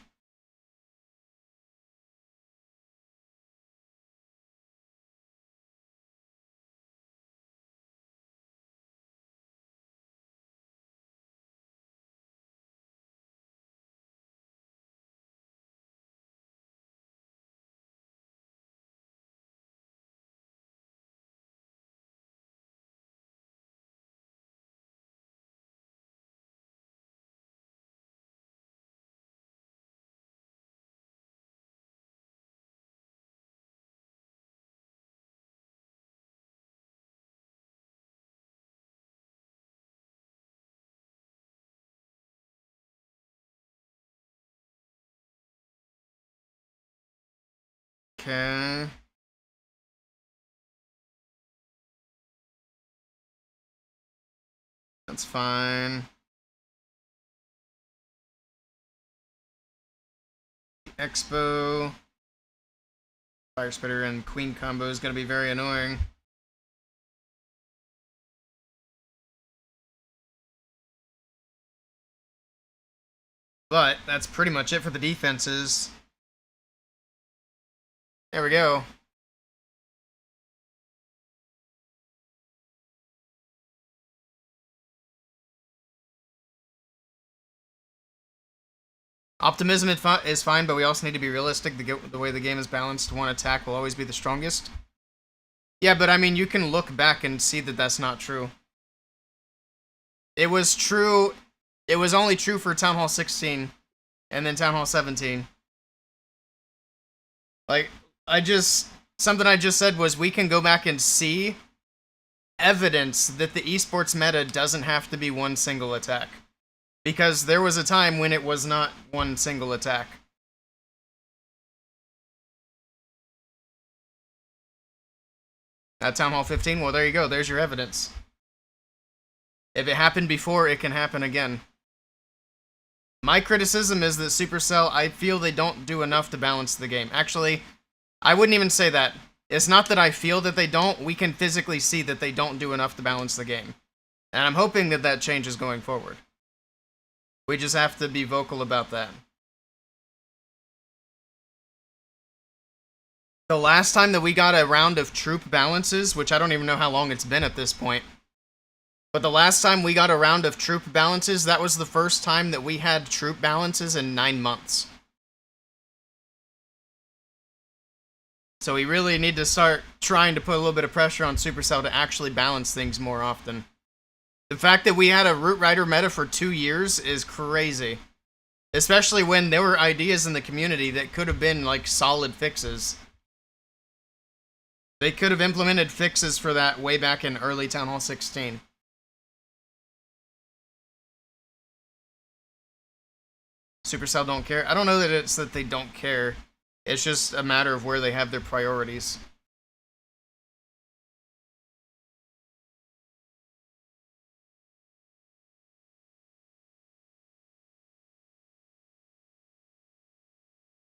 Okay. That's fine. Expo. Fire Spitter and Queen combo is going to be very annoying. But that's pretty much it for the defenses. There we go. Optimism is fine, but we also need to be realistic. The way the game is balanced, one attack will always be the strongest. Yeah, but I mean, you can look back and see that that's not true. It was true. It was only true for Town Hall 16 and then Town Hall 17. Like, something I just said was we can go back and see evidence that the esports meta doesn't have to be one single attack. Because there was a time when it was not one single attack. At Town Hall 15, well, there you go. There's your evidence. If it happened before, it can happen again. My criticism is that Supercell, I feel they don't do enough to balance the game. Actually, I wouldn't even say that. It's not that I feel that they don't. We can physically see that they don't do enough to balance the game. And I'm hoping that that changes going forward. We just have to be vocal about that. The last time that we got a round of troop balances, which I don't even know how long it's been at this point, but the last time we got a round of troop balances, that was the first time that we had troop balances in 9 months. So we really need to start trying to put a little bit of pressure on Supercell to actually balance things more often. The fact that we had a Root Rider meta for 2 years is crazy. Especially when there were ideas in the community that could have been like solid fixes. They could have implemented fixes for that way back in early Town Hall 16. Supercell don't care. I don't know that it's that they don't care. It's just a matter of where they have their priorities.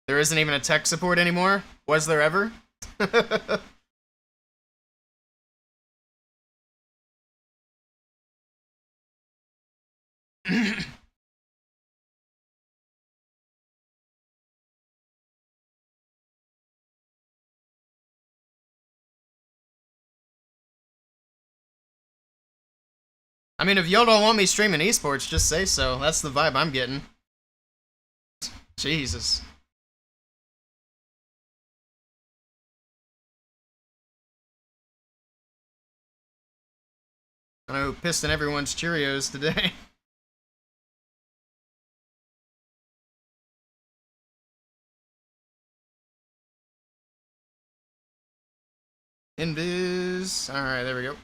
There isn't even a tech support anymore? Was there ever? I mean, if y'all don't want me streaming esports, just say so. That's the vibe I'm getting. Jesus. I know, pissing everyone's Cheerios today. Invis. Alright, there we go.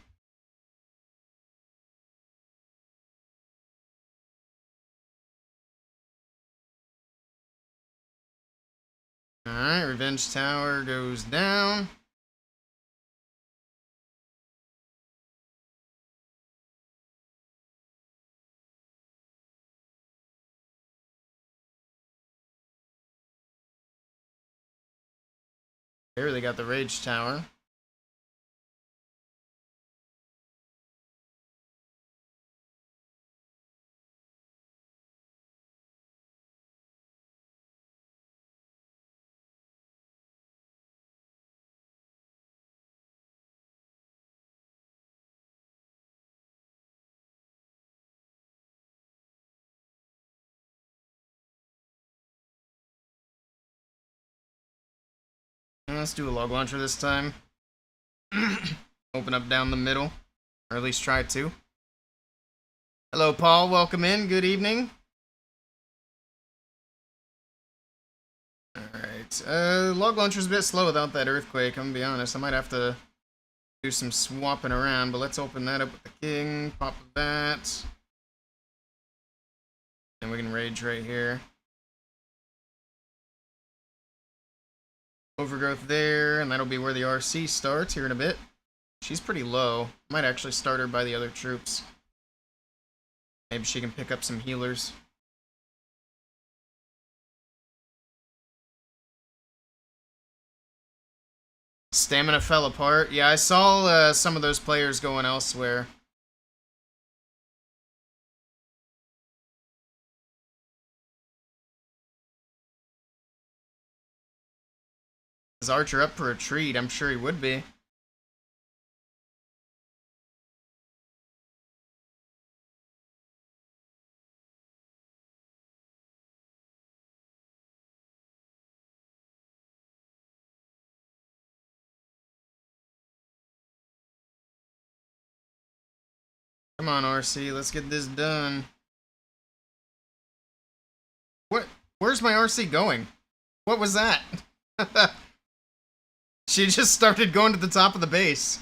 Alright, Revenge Tower goes down. Barely got the Rage Tower. Let's do a log launcher this time. Open up down the middle. Or at least try to. Hello, Paul. Welcome in. Good evening. Alright. Log launcher's a bit slow without that earthquake, I'm gonna be honest. I might have to do some swapping around, but let's open that up with the king. Pop that. And we can rage right here. Overgrowth there, and that'll be where the RC starts here in a bit. She's pretty low. Might actually start her by the other troops. Maybe she can pick up some healers. Stamina fell apart. Yeah, I saw some of those players going elsewhere. Is Archer up for a treat? I'm sure he would be. Come on, RC, let's get this done. What? Where's my RC going? What was that? She just started going to the top of the base.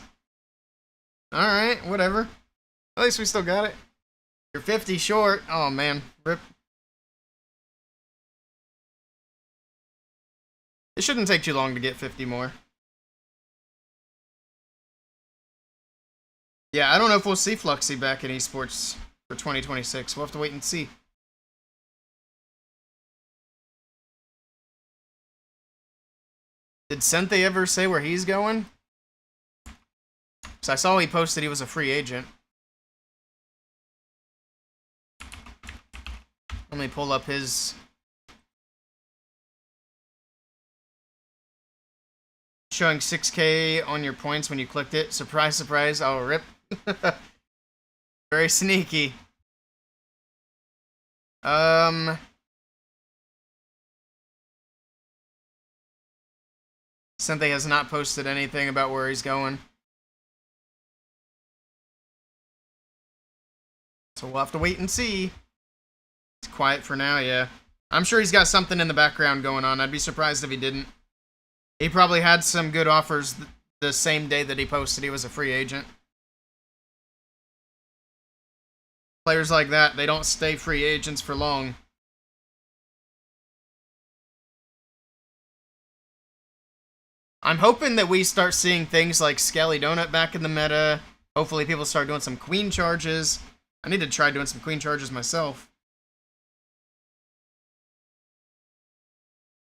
Alright, whatever. At least we still got it. You're 50 short. Oh, man. Rip. It shouldn't take too long to get 50 more. Yeah, I don't know if we'll see Fluxy back in esports for 2026. We'll have to wait and see. Did Sente ever say where he's going? So I saw he posted he was a free agent. Let me pull up his... Showing 6K on your points when you clicked it. Surprise, surprise. Oh, rip. Very sneaky. Sente has not posted anything about where he's going. So we'll have to wait and see. It's quiet for now, yeah. I'm sure he's got something in the background going on. I'd be surprised if he didn't. He probably had some good offers the same day that he posted he was a free agent. Players like that, they don't stay free agents for long. I'm hoping that we start seeing things like Skelly Donut back in the meta. Hopefully people start doing some queen charges. I need to try doing some queen charges myself.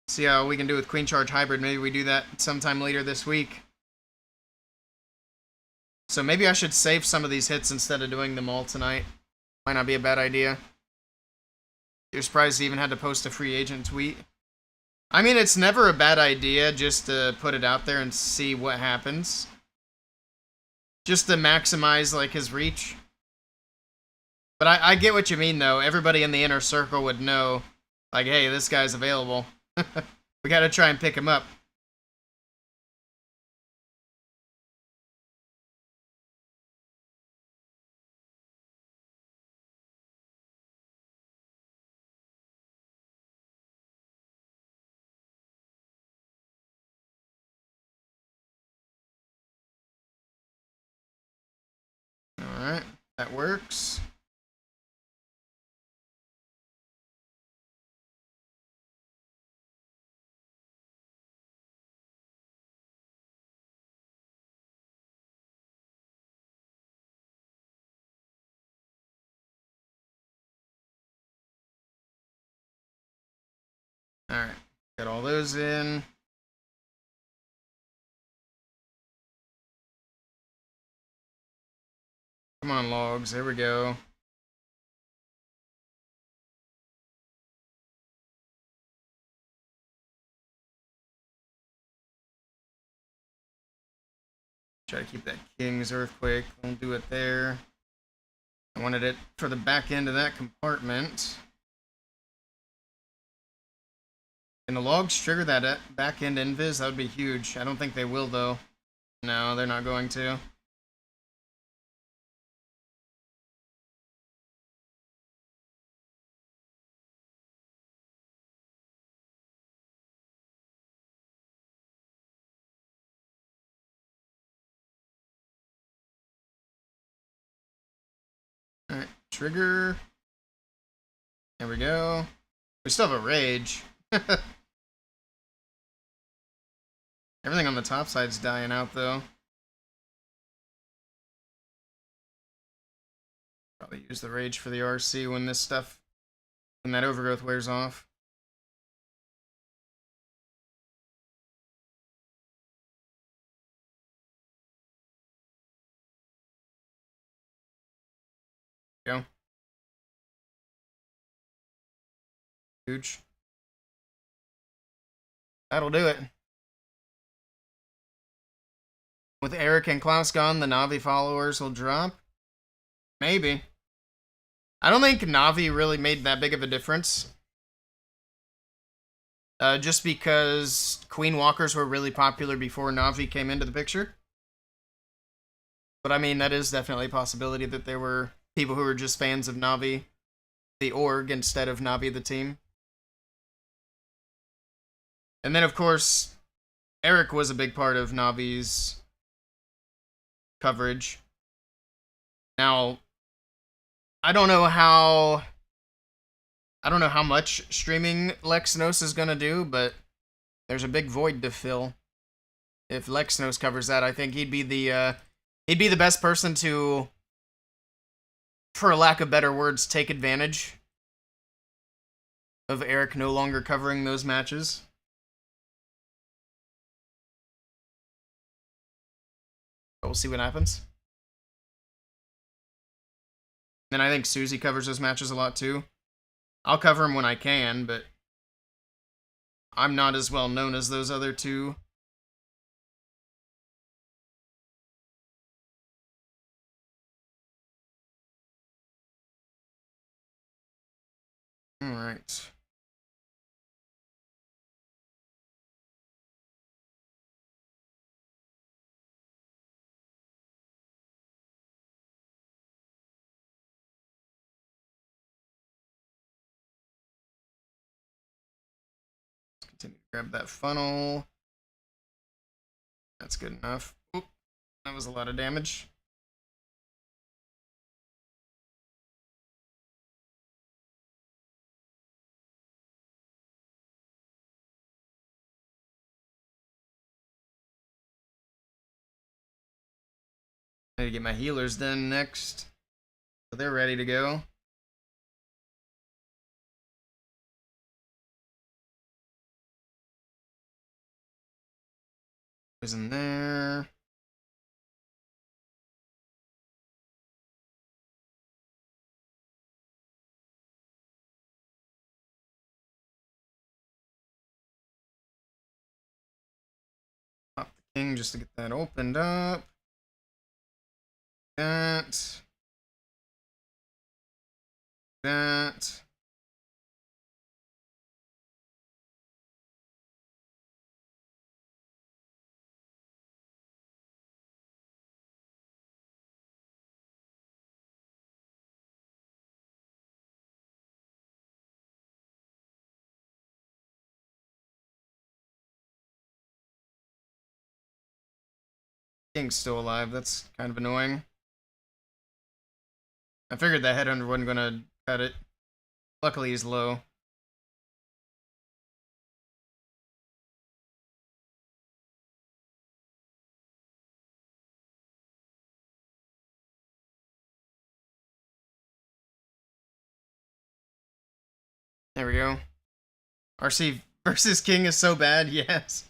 See how we can do with Queen Charge Hybrid. Maybe we do that sometime later this week. So maybe I should save some of these hits instead of doing them all tonight. Might not be a bad idea. You're surprised he even had to post a free agent tweet. I mean, it's never a bad idea just to put it out there and see what happens. Just to maximize, like, his reach. But I get what you mean, though. Everybody in the inner circle would know, like, hey, this guy's available. We gotta try and pick him up. Alright, that works. Alright, got all those in. Come on, logs, there we go. Try to keep that King's Earthquake. Won't do it there. I wanted it for the back end of that compartment. Can the logs trigger that back end invis? That would be huge. I don't think they will, though. No, they're not going to. Alright, trigger. There we go. We still have a rage. Everything on the top side's dying out, though. Probably use the rage for the RC when when that overgrowth wears off. Go. Huge. That'll do it. With Eric and Klaus gone, the Navi followers will drop? Maybe. I don't think Navi really made that big of a difference. Just because Queen Walkers were really popular before Navi came into the picture. But I mean, that is definitely a possibility that there were people who were just fans of Navi, the org, instead of Navi, the team. And then, of course, Eric was a big part of Navi's coverage. Now, I don't know how much streaming Lexnos is gonna do, but there's a big void to fill. If Lexnos covers that, I think he'd be the best person to, for lack of better words, take advantage of Eric no longer covering those matches. But we'll see what happens. And I think Susie covers those matches a lot too. I'll cover them when I can, but I'm not as well known as those other two. Alright. Continue to grab that funnel. That's good enough. Oop, that was a lot of damage. I need to get my healers done next. So they're ready to go. In there. Pop the king just to get that opened up. That. King's still alive. That's kind of annoying. I figured that headhunter wasn't gonna cut it. Luckily, he's low. There we go. RC versus King is so bad, yes.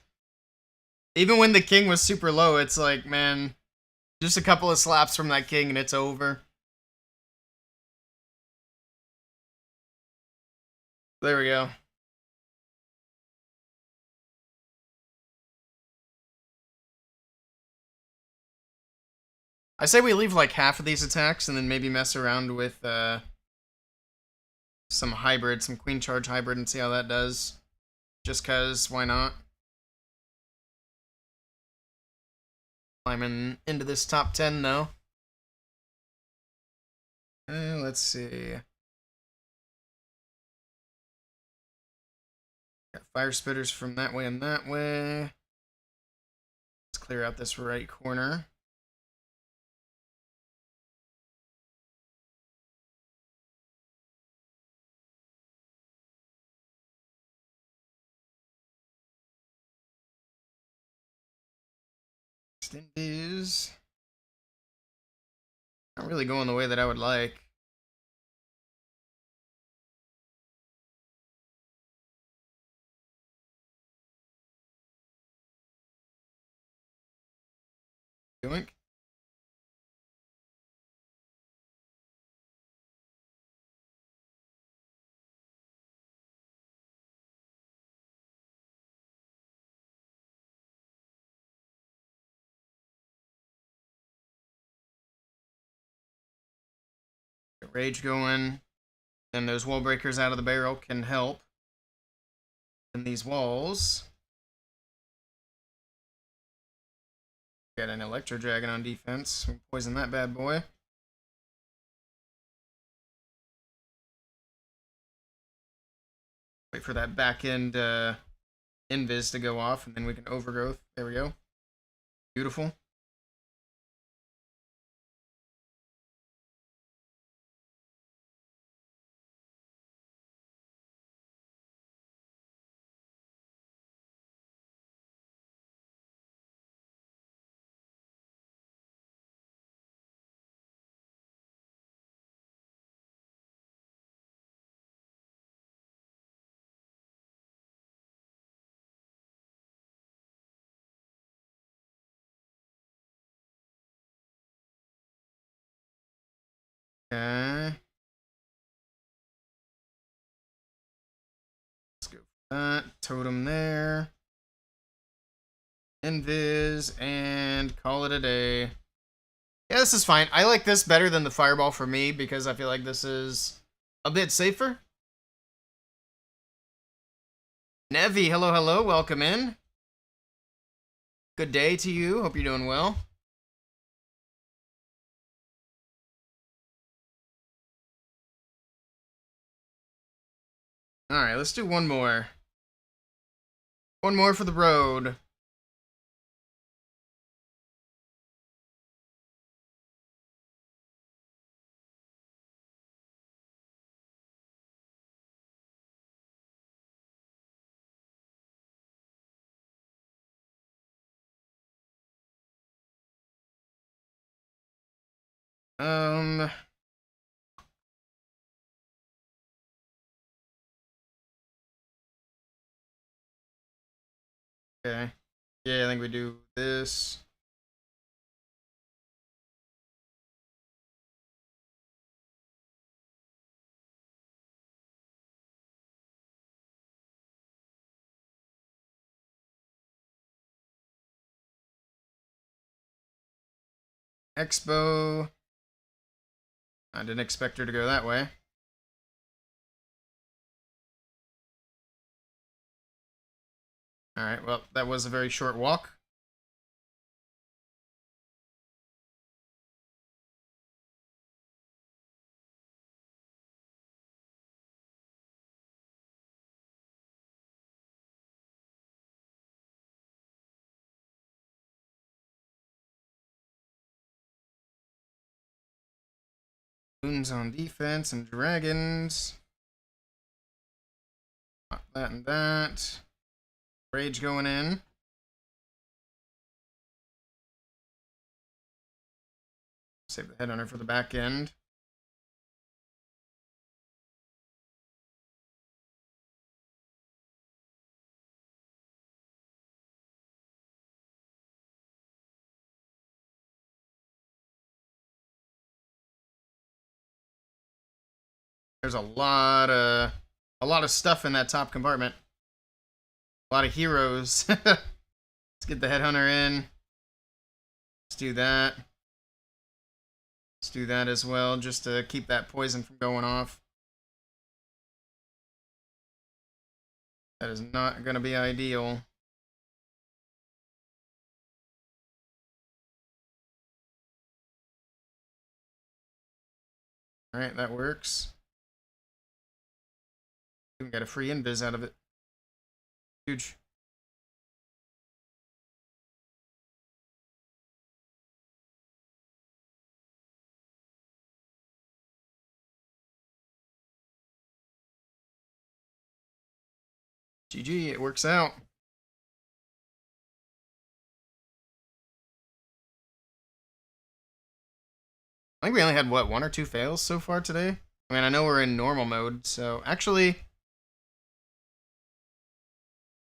Even when the King was super low, it's like, man, just a couple of slaps from that King and it's over. There we go. I say we leave like half of these attacks and then maybe mess around with some hybrid, some Queen Charge hybrid and see how that does. Just cause, why not? Climbing into this top 10 though. Let's see. Got fire spitters from that way and that way. Let's clear out this right corner. is not really going the way that I would like. Doink. Get rage going. Then those wall breakers out of the barrel can help. And these walls. Got an Electro Dragon on defense. We poison that bad boy. Wait for that back end invis to go off, and then we can overgrowth. There we go. Beautiful. Okay. Let's go for that. Totem there. Invis, and call it a day. Yeah, this is fine. I like this better than the fireball for me because I feel like this is a bit safer. Nevi, hello, hello. Welcome in. Good day to you. Hope you're doing well. Alright, let's do one more. One more for the road. Um... Okay. Yeah, I think we do this. Expo. I didn't expect her to go that way. Alright, well, that was a very short walk. Moons on defense and dragons. That and that. Rage going in. Save the headhunter for the back end. There's a lot of stuff in that top compartment. A lot of heroes. Let's get the headhunter in. Let's do that. Let's do that as well, just to keep that poison from going off. That is not going to be ideal. Alright, that works. We got a free invis out of it. Huge. GG, it works out. I think we only had, what, 1 or 2 fails so far today? I mean, I know we're in normal mode, so actually...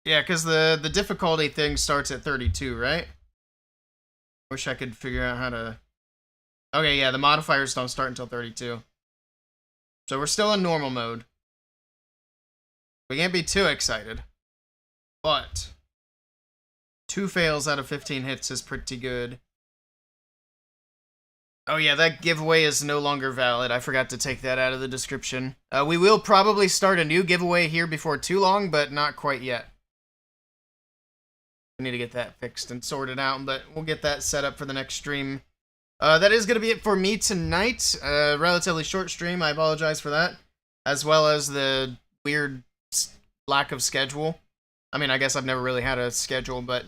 Yeah, because the difficulty thing starts at 32, right? Wish I could figure out how to... Okay, yeah, the modifiers don't start until 32. So we're still in normal mode. We can't be too excited. But 2 fails out of 15 hits is pretty good. Oh yeah, that giveaway is no longer valid. I forgot to take that out of the description. We will probably start a new giveaway here before too long, but not quite yet. We need to get that fixed and sorted out, but we'll get that set up for the next stream. That is going to be it for me tonight. Relatively short stream, I apologize for that. As well as the weird lack of schedule. I mean, I guess I've never really had a schedule, but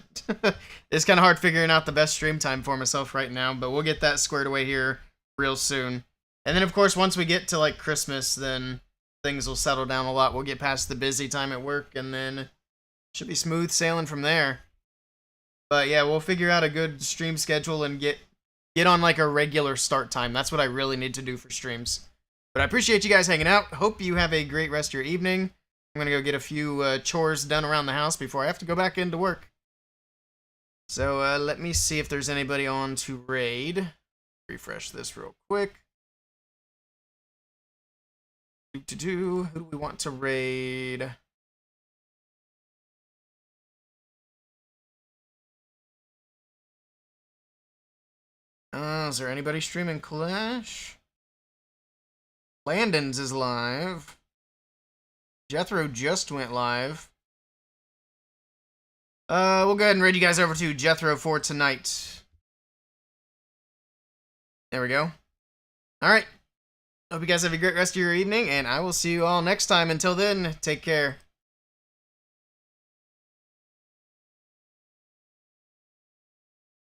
it's kind of hard figuring out the best stream time for myself right now, but we'll get that squared away here real soon. And then, of course, once we get to, like, Christmas, then things will settle down a lot. We'll get past the busy time at work, and then should be smooth sailing from there. But, yeah, we'll figure out a good stream schedule and get on, like, a regular start time. That's what I really need to do for streams. But I appreciate you guys hanging out. Hope you have a great rest of your evening. I'm going to go get a few chores done around the house before I have to go back into work. So let me see if there's anybody on to raid. Refresh this real quick. Who do we want to raid? Is there anybody streaming Clash? Landon's is live. Jethro just went live. We'll go ahead and raid you guys over to Jethro for tonight. There we go. Alright. Hope you guys have a great rest of your evening, and I will see you all next time. Until then, take care.